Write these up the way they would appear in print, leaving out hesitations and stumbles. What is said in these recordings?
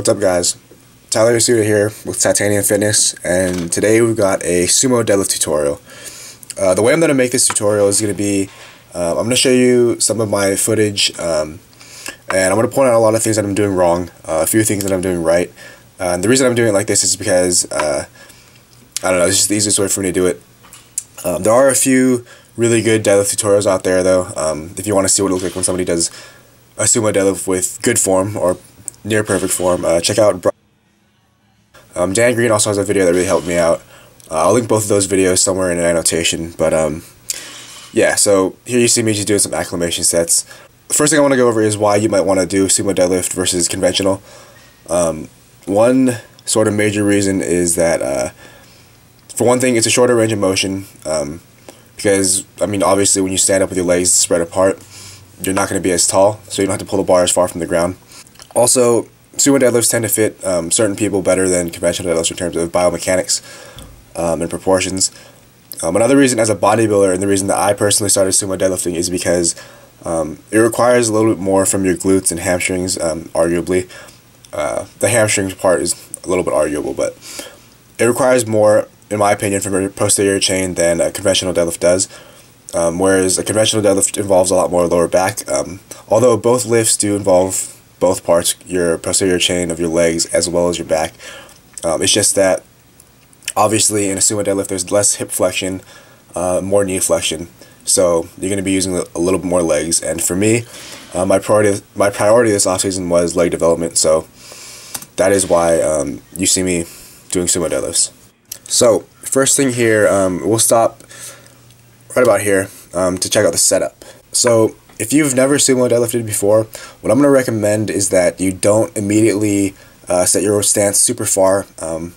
What's up, guys? Tyler Yasuda here with Tytaniumfitness, and today we've got a sumo deadlift tutorial. The way I'm going to make this tutorial is going to be, I'm going to show you some of my footage, and I'm going to point out a lot of things that I'm doing wrong, a few things that I'm doing right. And the reason I'm doing it like this is because, I don't know, it's just the easiest way for me to do it. There are a few really good deadlift tutorials out there, though. If you want to see what it looks like when somebody does a sumo deadlift with good form or near perfect form, check out Dan Green also has a video that really helped me out. I'll link both of those videos somewhere in an annotation, but yeah, so here you see me just doing some acclimation sets. The first thing I want to go over is why you might want to do sumo deadlift versus conventional. One sort of major reason is that for one thing, it's a shorter range of motion, because, I mean, obviously when you stand up with your legs spread apart, you're not going to be as tall, so you don't have to pull the bar as far from the ground. Also, sumo deadlifts tend to fit certain people better than conventional deadlifts in terms of biomechanics and proportions. Another reason as a bodybuilder, and the reason that I personally started sumo deadlifting, is because it requires a little bit more from your glutes and hamstrings, arguably. The hamstrings part is a little bit arguable, but it requires more, in my opinion, from your posterior chain than a conventional deadlift does. Whereas a conventional deadlift involves a lot more lower back. Although both lifts do involve both parts, your posterior chain of your legs as well as your back. It's just that obviously in a sumo deadlift there's less hip flexion, more knee flexion, so you're going to be using a little bit more legs. And for me, my priority this offseason was leg development, so that is why you see me doing sumo deadlifts. So first thing here, we'll stop right about here to check out the setup. So if you've never sumo deadlifted before, what I'm going to recommend is that you don't immediately set your stance super far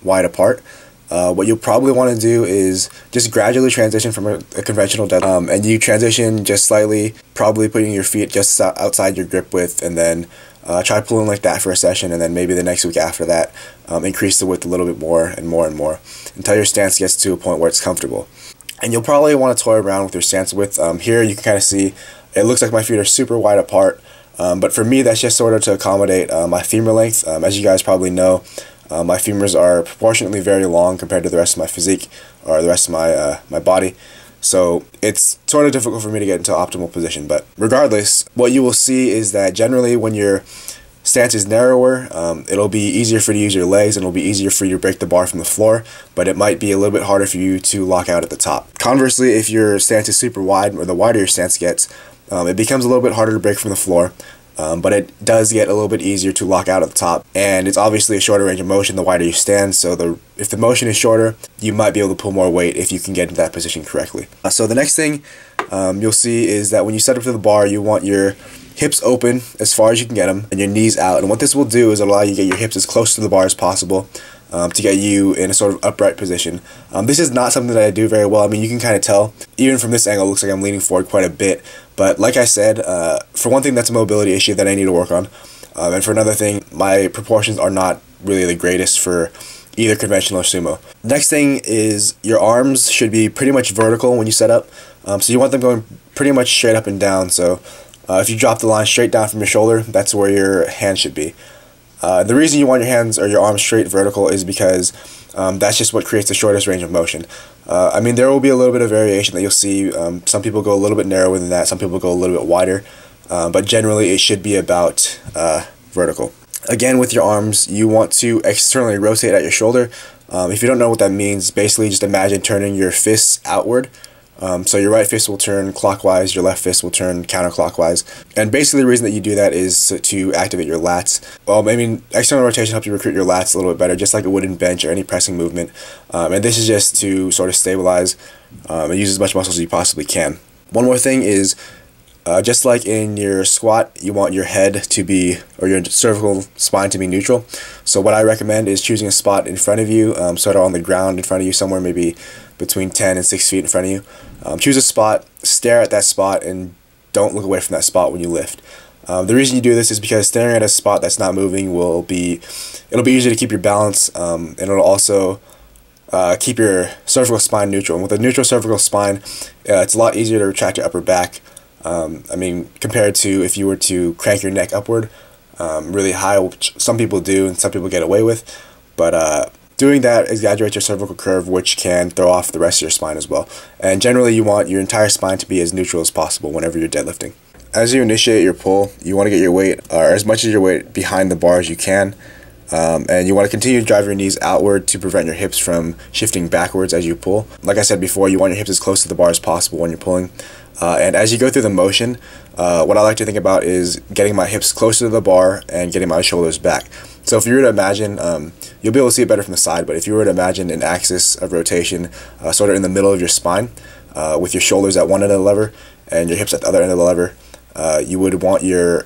wide apart. What you'll probably want to do is just gradually transition from a conventional deadlift, and you transition just slightly, probably putting your feet just outside your grip width, and then try pulling like that for a session, and then maybe the next week after that, increase the width a little bit more and more and more until your stance gets to a point where it's comfortable. And you'll probably want to toy around with your stance width. Here you can kind of see it looks like my feet are super wide apart, but for me that's just sort of to accommodate my femur length. As you guys probably know, my femurs are proportionately very long compared to the rest of my physique, or the rest of my body. So it's sort of difficult for me to get into optimal position. But regardless, what you will see is that generally when your stance is narrower, it'll be easier for you to use your legs, and it'll be easier for you to break the bar from the floor, but it might be a little bit harder for you to lock out at the top. Conversely, if your stance is super wide, or the wider your stance gets, it becomes a little bit harder to break from the floor, but it does get a little bit easier to lock out at the top. And it's obviously a shorter range of motion the wider you stand, so if the motion is shorter, you might be able to pull more weight if you can get into that position correctly. So the next thing you'll see is that when you set up to the bar, you want your hips open as far as you can get them, and your knees out. And what this will do is allow you to get your hips as close to the bar as possible, to get you in a sort of upright position. This is not something that I do very well. I mean, you can kind of tell, even from this angle, it looks like I'm leaning forward quite a bit. But like I said, for one thing, that's a mobility issue that I need to work on. And for another thing, my proportions are not really the greatest for either conventional or sumo. Next thing is your arms should be pretty much vertical when you set up. So you want them going pretty much straight up and down. So if you drop the line straight down from your shoulder, that's where your hand should be. The reason you want your hands or your arms straight vertical is because that's just what creates the shortest range of motion. I mean, there will be a little bit of variation that you'll see. Some people go a little bit narrower than that, some people go a little bit wider, but generally it should be about vertical. Again, with your arms, you want to externally rotate at your shoulder. If you don't know what that means, basically just imagine turning your fists outward. So your right fist will turn clockwise, your left fist will turn counterclockwise. And basically the reason that you do that is to activate your lats. Well, I mean, external rotation helps you recruit your lats a little bit better, just like a wooden bench or any pressing movement. And this is just to sort of stabilize and use as much muscle as you possibly can. One more thing is, just like in your squat, you want your head to be, or your cervical spine to be neutral. So what I recommend is choosing a spot in front of you, sort of on the ground in front of you, somewhere maybe between 10 and 6 feet in front of you. Choose a spot, stare at that spot, and don't look away from that spot when you lift. The reason you do this is because staring at a spot that's not moving it'll be easier to keep your balance, and it'll also keep your cervical spine neutral. And with a neutral cervical spine, it's a lot easier to retract your upper back. I mean, compared to if you were to crank your neck upward, really high, which some people do and some people get away with. But doing that exaggerates your cervical curve, which can throw off the rest of your spine as well. And generally, you want your entire spine to be as neutral as possible whenever you're deadlifting. As you initiate your pull, you want to get your weight, or as much as your weight, behind the bar as you can. And you want to continue to drive your knees outward to prevent your hips from shifting backwards as you pull. Like I said before, you want your hips as close to the bar as possible when you're pulling. And as you go through the motion, what I like to think about is getting my hips closer to the bar and getting my shoulders back. So if you were to imagine, you'll be able to see it better from the side, but if you were to imagine an axis of rotation sort of in the middle of your spine, with your shoulders at one end of the lever and your hips at the other end of the lever, you would want your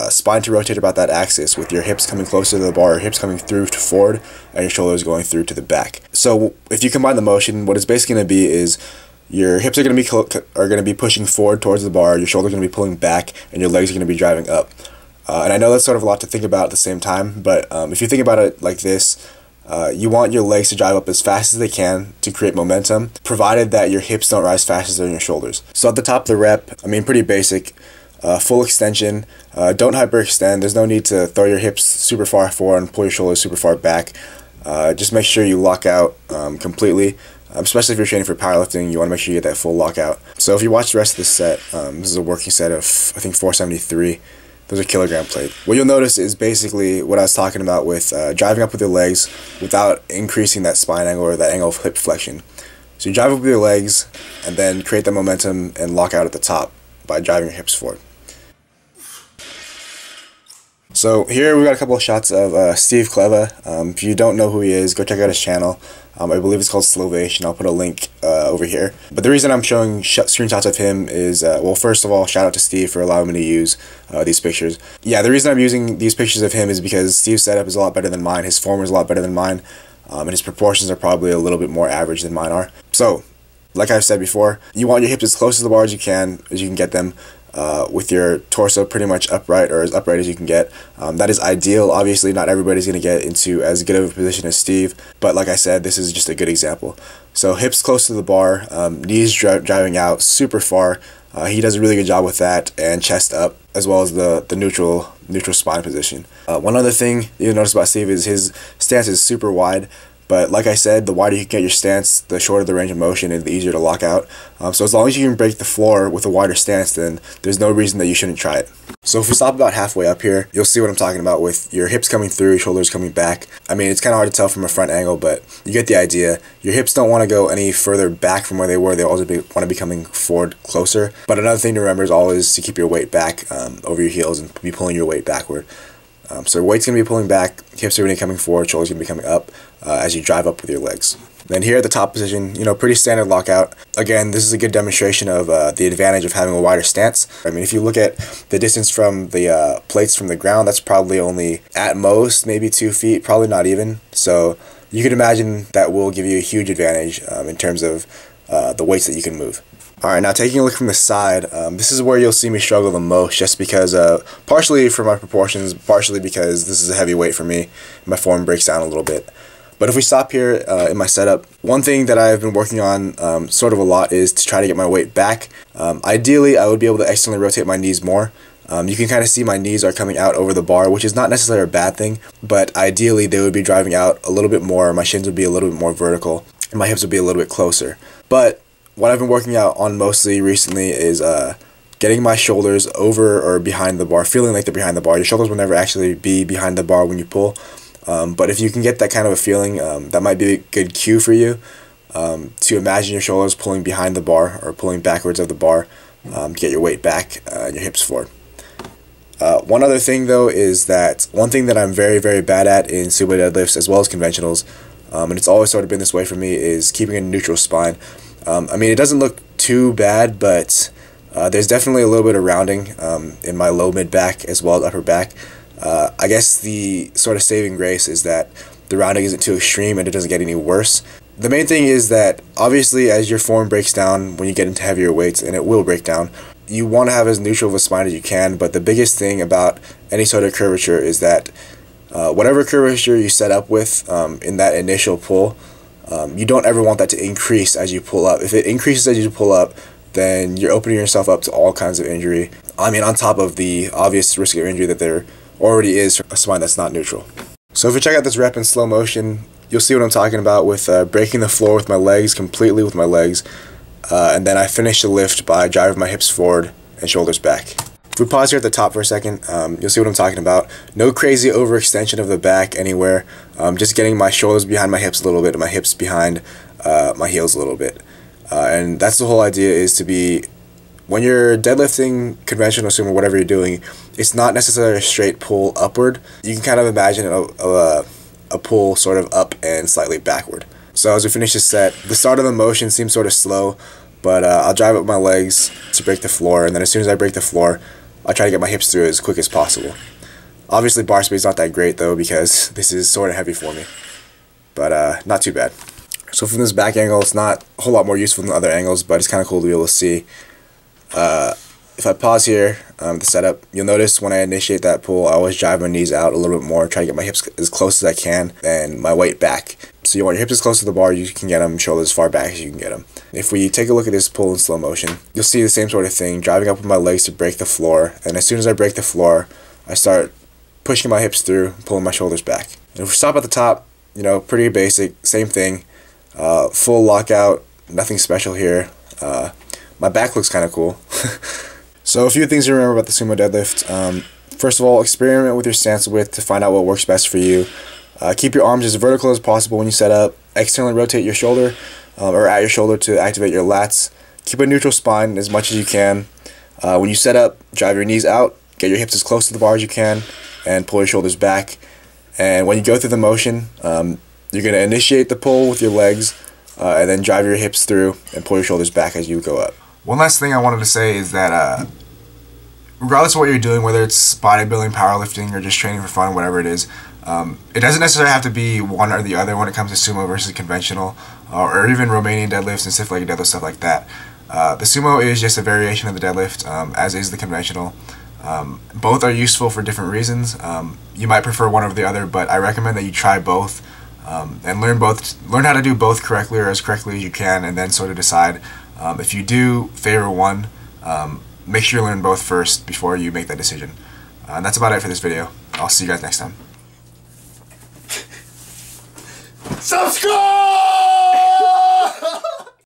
spine to rotate about that axis, with your hips coming closer to the bar, your hips coming through to forward, and your shoulders going through to the back. So if you combine the motion, what it's basically going to be is your hips are going to be pushing forward towards the bar, your shoulders are going to be pulling back, and your legs are going to be driving up. And I know that's sort of a lot to think about at the same time, but if you think about it like this, you want your legs to drive up as fast as they can to create momentum, provided that your hips don't rise faster than your shoulders. So at the top of the rep, I mean, pretty basic. Full extension. Don't hyperextend. There's no need to throw your hips super far forward and pull your shoulders super far back. Just make sure you lock out completely. Especially if you're training for powerlifting, you want to make sure you get that full lockout. So if you watch the rest of the set, this is a working set of, I think, 473. Those are kilogram plate. What you'll notice is basically what I was talking about with driving up with your legs without increasing that spine angle or that angle of hip flexion. So you drive up with your legs and then create the momentum and lock out at the top by driving your hips forward. So here we got a couple of shots of Steve Kleva. If you don't know who he is, go check out his channel. I believe it's called Slovation. I'll put a link over here. But the reason I'm showing screenshots of him is, well, first of all, shout out to Steve for allowing me to use these pictures. Yeah, the reason I'm using these pictures of him is because Steve's setup is a lot better than mine. His form is a lot better than mine. And his proportions are probably a little bit more average than mine are. So, like I've said before, you want your hips as close to the bar as you can get them. With your torso pretty much upright, or as upright as you can get. That is ideal. Obviously, not everybody's going to get into as good of a position as Steve, but like I said, this is just a good example. So hips close to the bar, knees driving out super far. He does a really good job with that, and chest up, as well as the neutral spine position. One other thing you'll notice about Steve is his stance is super wide. But like I said, the wider you can get your stance, the shorter the range of motion and the easier to lock out. So as long as you can break the floor with a wider stance, then there's no reason that you shouldn't try it. So if we stop about halfway up here, you'll see what I'm talking about with your hips coming through, your shoulders coming back. I mean, it's kind of hard to tell from a front angle, but you get the idea. Your hips don't want to go any further back from where they were. They always want to be coming forward closer. But another thing to remember is always to keep your weight back over your heels and be pulling your weight backward. So weight's going to be pulling back, hips are going to be coming forward, shoulders going to be coming up as you drive up with your legs. Then here at the top position, pretty standard lockout. Again, this is a good demonstration of the advantage of having a wider stance. I mean, if you look at the distance from the plates from the ground, that's probably only at most maybe 2 feet, probably not even. So you could imagine that will give you a huge advantage in terms of the weights that you can move. Alright, now taking a look from the side, this is where you'll see me struggle the most, just because, partially for my proportions, partially because this is a heavy weight for me, my form breaks down a little bit. But if we stop here in my setup, one thing that I've been working on sort of a lot is to try to get my weight back. Ideally, I would be able to externally rotate my knees more. You can kind of see my knees are coming out over the bar, which is not necessarily a bad thing, but ideally they would be driving out a little bit more, my shins would be a little bit more vertical, and my hips would be a little bit closer. But what I've been working out on mostly recently is getting my shoulders over or behind the bar, feeling like they're behind the bar. Your shoulders will never actually be behind the bar when you pull, but if you can get that kind of a feeling, that might be a good cue for you to imagine your shoulders pulling behind the bar or pulling backwards of the bar to get your weight back and your hips forward. One other thing though is that one thing that I'm very, very bad at in sumo deadlifts as well as conventionals, and it's always sort of been this way for me, is keeping a neutral spine. I mean, it doesn't look too bad, but there's definitely a little bit of rounding in my low mid back as well as upper back. I guess the sort of saving grace is that the rounding isn't too extreme and it doesn't get any worse. The main thing is that obviously as your form breaks down when you get into heavier weights, and it will break down, you want to have as neutral of a spine as you can, but the biggest thing about any sort of curvature is that whatever curvature you set up with in that initial pull, you don't ever want that to increase as you pull up. If it increases as you pull up, then you're opening yourself up to all kinds of injury. I mean, on top of the obvious risk of injury that there already is for a spine that's not neutral. So if you check out this rep in slow motion, you'll see what I'm talking about with breaking the floor with my legs, completely with my legs, and then I finish the lift by driving my hips forward and shoulders back. If we pause here at the top for a second, you'll see what I'm talking about. No crazy overextension of the back anywhere, just getting my shoulders behind my hips a little bit and my hips behind my heels a little bit. And that's the whole idea, is to be, when you're deadlifting, conventional sumo, whatever you're doing, it's not necessarily a straight pull upward. You can kind of imagine a pull sort of up and slightly backward. So as we finish this set, the start of the motion seems sort of slow, but I'll drive up my legs to break the floor, and then as soon as I break the floor, I'll try to get my hips through as quick as possible. Obviously bar speed's not that great though, because this is sort of heavy for me, but not too bad. So from this back angle, it's not a whole lot more useful than other angles, but it's kind of cool to be able to see. If I pause here, the setup, you'll notice when I initiate that pull, I always drive my knees out a little bit more, try to get my hips as close as I can, and my weight back. So you want your hips as close to the bar you can get them, shoulders as far back as you can get them. If we take a look at this pull in slow motion, you'll see the same sort of thing, driving up with my legs to break the floor, and as soon as I break the floor, I start pushing my hips through, pulling my shoulders back. And if we stop at the top, you know, pretty basic, same thing, full lockout, nothing special here. My back looks kind of cool. So a few things to remember about the sumo deadlift. First of all, experiment with your stance width to find out what works best for you. Keep your arms as vertical as possible when you set up. Externally rotate your shoulder or at your shoulder to activate your lats. Keep a neutral spine as much as you can. When you set up, drive your knees out, get your hips as close to the bar as you can, and pull your shoulders back. And when you go through the motion, you're going to initiate the pull with your legs, and then drive your hips through and pull your shoulders back as you go up. One last thing I wanted to say is that regardless of what you're doing, whether it's bodybuilding, powerlifting, or just training for fun, whatever it is, it doesn't necessarily have to be one or the other when it comes to sumo versus conventional, or even Romanian deadlifts and stiff legged deadlifts, stuff like that. The sumo is just a variation of the deadlift, as is the conventional. Both are useful for different reasons. You might prefer one over the other, but I recommend that you try both and learn how to do both correctly, or as correctly as you can, and then sort of decide. If you do favor one, make sure you learn both first before you make that decision. And that's about it for this video. I'll see you guys next time. Subscribe!